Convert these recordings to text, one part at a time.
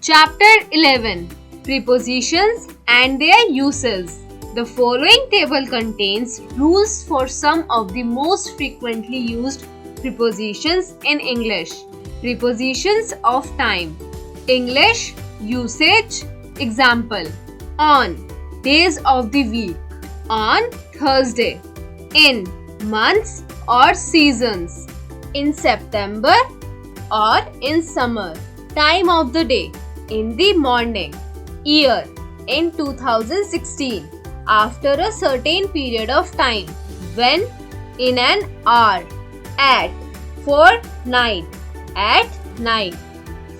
Chapter 11. Prepositions and their uses. The following table contains rules for some of the most frequently used prepositions in English. Prepositions of time. English usage. Example: on, days of the week. On Thursday. In, months or seasons. In September or in summer. Time of the day. In the morning. Year. In 2016. After a certain period of time. When. In an hour. At. For night. At night.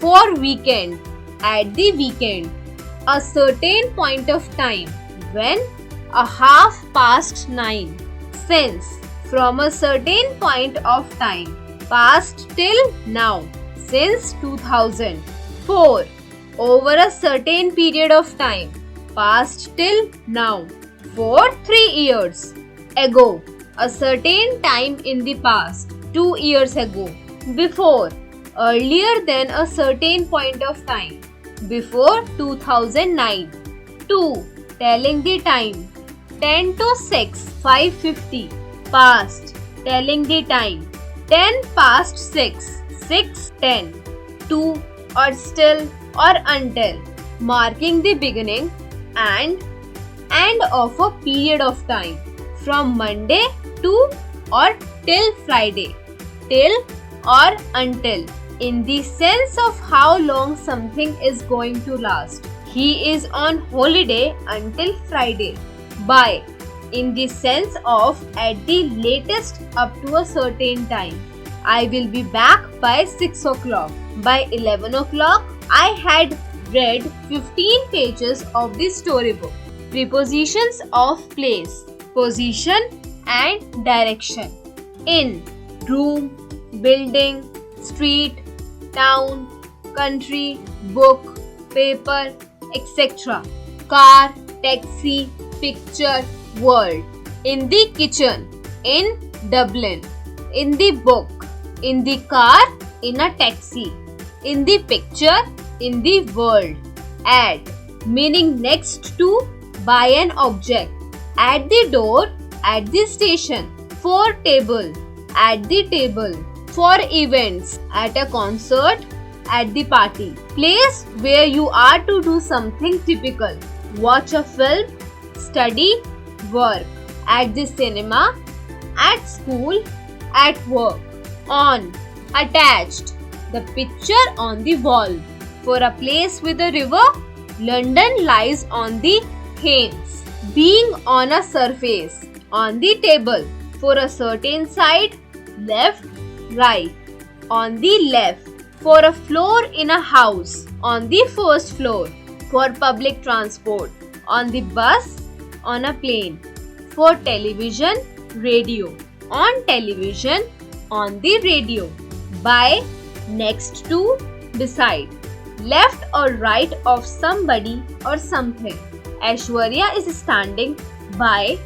For weekend. At the weekend. A certain point of time. When. A half past 9. Since. From a certain point of time. Past till now. Since 2000. For. Over a certain period of time. Past till now. For 3 years. Ago. A certain time in the past. 2 years ago. Before. Earlier than a certain point of time. Before 2009. To. Telling the time. 10 to 6. 5:50. Past. Telling the time. 10 past 6. 6:10. To or still or until. Marking the beginning and end of a period of time. From Monday to or till Friday. Till or until. In the sense of how long something is going to last. He is on holiday until Friday. By. In the sense of at the latest up to a certain time. I will be back by 6 o'clock. By 11 o'clock, I had read 15 pages of the storybook. Prepositions of place. Position and direction. In. Room, building, street, town, country, book, paper, etc. Car, taxi, picture, world. In the kitchen. In Dublin. In the book. In the car. In a taxi. In the picture. In the world. At. Meaning next to. By an object. At the door. At the station. For table. At the table. For events. At a concert. At the party. Place where you are to do something typical. Watch a film. Study. Work. At the cinema. At school. At work. On. Attached. The picture on the wall. For a place with a river, London lies on the Thames. Being on a surface. On the table. For a certain side, left, right. On the left. For a floor in a house. On the first floor. For public transport. On the bus. On a plane. For television, radio. On television. On the radio. By, next to, beside. Left or right of somebody or something. Aishwarya is standing by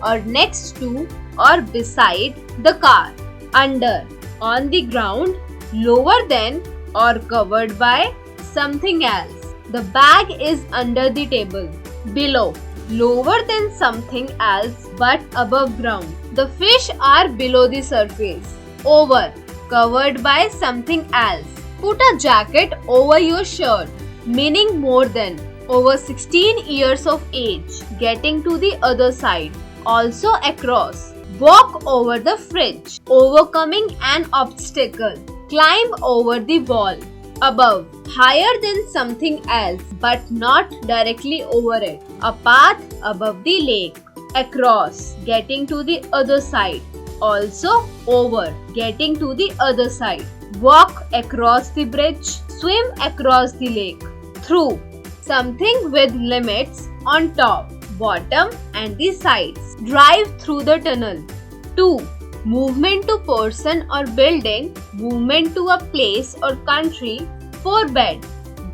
or next to or beside the car. Under, on the ground, lower than or covered by something else. The bag is under the table. Below, lower than something else but above ground. The fish are below the surface. Over, covered by something else. Put a jacket over your shirt, meaning more than. Over 16 years of age, getting to the other side. Also across. Walk over the fridge, overcoming an obstacle. Climb over the wall. Above, higher than something else but not directly over it. A path above the lake. Across, getting to the other side. Also over, getting to the other side. Walk across the bridge. Swim across the lake. Through, something with limits on top, bottom and the sides. Drive through the tunnel. To, movement to person or building. Movement to a place or country. For bed.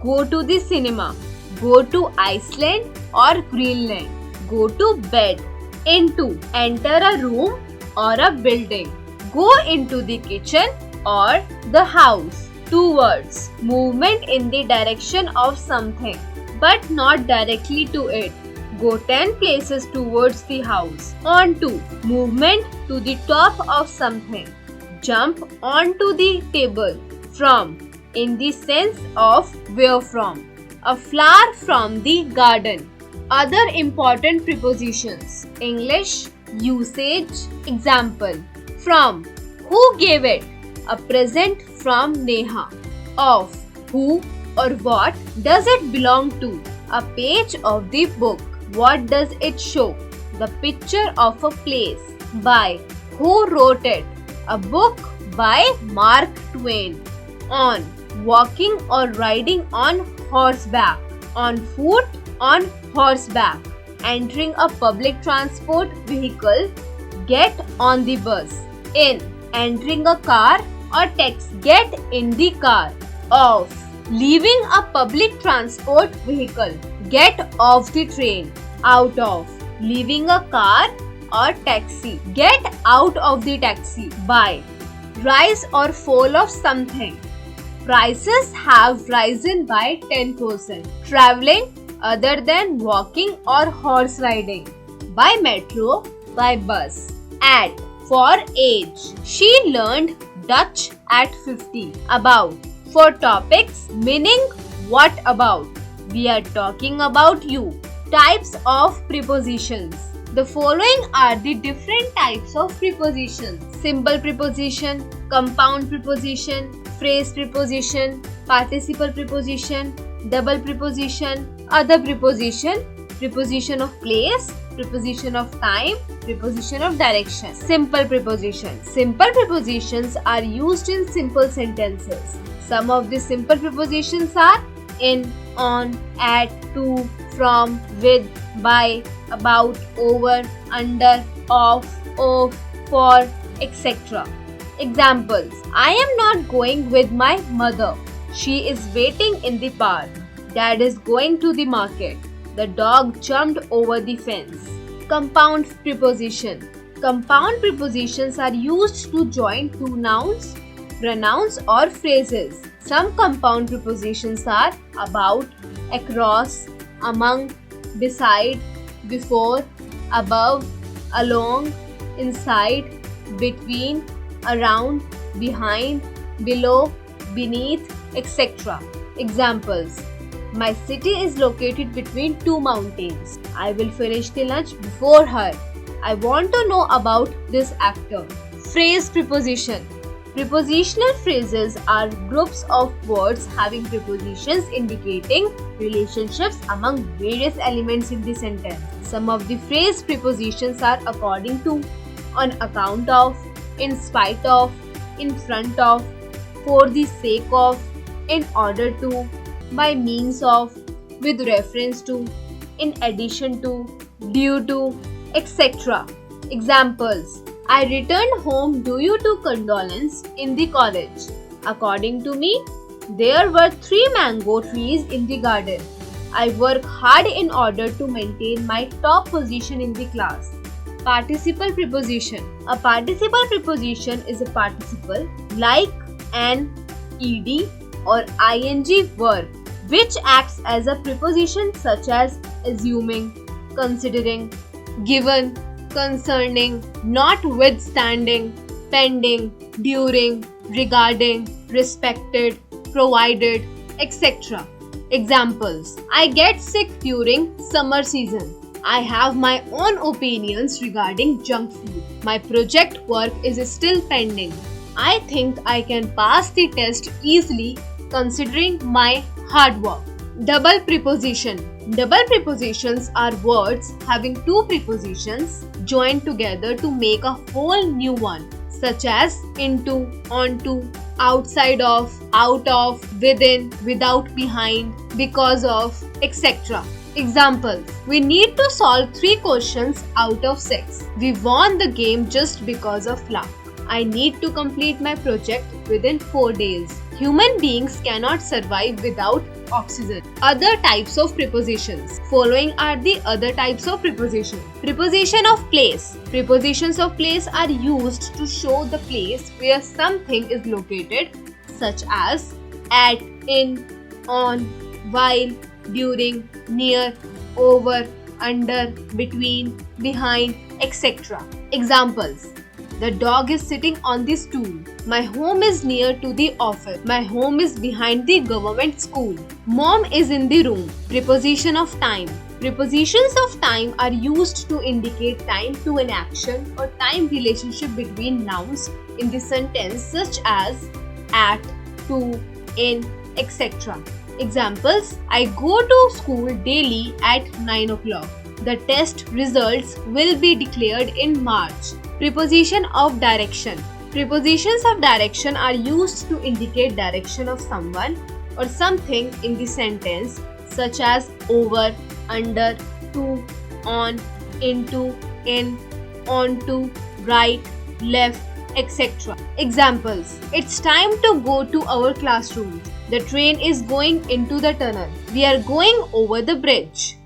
Go to the cinema. Go to Iceland or Greenland. Go to bed. Into, enter a room or a building. Go into the kitchen or the house. Towards, movement in the direction of something, but not directly to it. Go 10 places towards the house. Onto, movement to the top of something. Jump onto the table. From, in the sense of where from. A flower from the garden. Other important prepositions. English, usage, example. From, who gave it? A present from Neha. Of, who or what does it belong to? A page of the book. What does it show? The picture of a place. By, who wrote it? A book by Mark Twain. On, walking or riding on horseback. On foot, on horseback. Entering a public transport vehicle. Get on the bus. In, entering a car or taxi. Get in the car. Off, leaving a public transport vehicle. Get off the train. Out of, leaving a car or taxi. Get out of the taxi. By, rise or fall of something. Prices have risen by 10%. Traveling other than walking or horse riding. By metro, by bus. At, for age. She learned Dutch at 50. About, for topics meaning what about. We are talking about you. Types of prepositions. The following are the different types of prepositions. Simple preposition, compound preposition, phrase preposition, participle preposition, double preposition, other preposition, preposition of place, preposition of time, preposition of direction. Simple prepositions. Simple prepositions are used in simple sentences. Some of the simple prepositions are in, on, at, to, from, with, by, about, over, under, of, for, etc. Examples. I am not going with my mother. She is waiting in the park. Dad is going to the market. The dog jumped over the fence. Compound preposition. Compound prepositions are used to join two nouns, pronouns or phrases. Some compound prepositions are about, across, among, beside, before, above, along, inside, between, around, behind, below, beneath, etc. Examples. My city is located between two mountains. I will finish the lunch before her. I want to know about this actor. Phrase preposition. Prepositional phrases are groups of words having prepositions indicating relationships among various elements in the sentence. Some of the phrase prepositions are according to, on account of, in spite of, in front of, for the sake of, in order to, by means of, with reference to, in addition to, due to, etc. Examples. I returned home due to condolence in the college. According to me, there were 3 mango trees in the garden. I work hard in order to maintain my top position in the class. Participle preposition. A participle preposition is a participle like an, ed or ing verb which acts as a preposition such as assuming, considering, given, concerning, notwithstanding, pending, during, regarding, respected, provided, etc. Examples. I get sick during summer season. I have my own opinions regarding junk food. My project work is still pending. I think I can pass the test easily considering my hard work. Double preposition. Double prepositions are words having two prepositions joined together to make a whole new one, such as into, onto, outside of, out of, within, without, behind, because of, etc. Examples. We need to solve 3 questions out of 6. We won the game just because of luck. I need to complete my project within 4 days. Human beings cannot survive without oxygen. Other types of prepositions. Following are the other types of preposition. Preposition of place. Prepositions of place are used to show the place where something is located, such as at, in, on, while, during, near, over, under, between, behind, etc. Examples: the dog is sitting on the stool. My home is near to the office. My home is behind the government school. Mom is in the room. Preposition of time. Prepositions of time are used to indicate time to an action or time relationship between nouns in the sentence, such as at, to, in, etc. Examples: I go to school daily at 9 o'clock. The test results will be declared in March. Preposition of direction. Prepositions of direction are used to indicate direction of someone or something in the sentence, such as over, under, to, on, into, in, onto, right, left, etc. Examples: it's time to go to our classroom. The train is going into the tunnel. We are going over the bridge.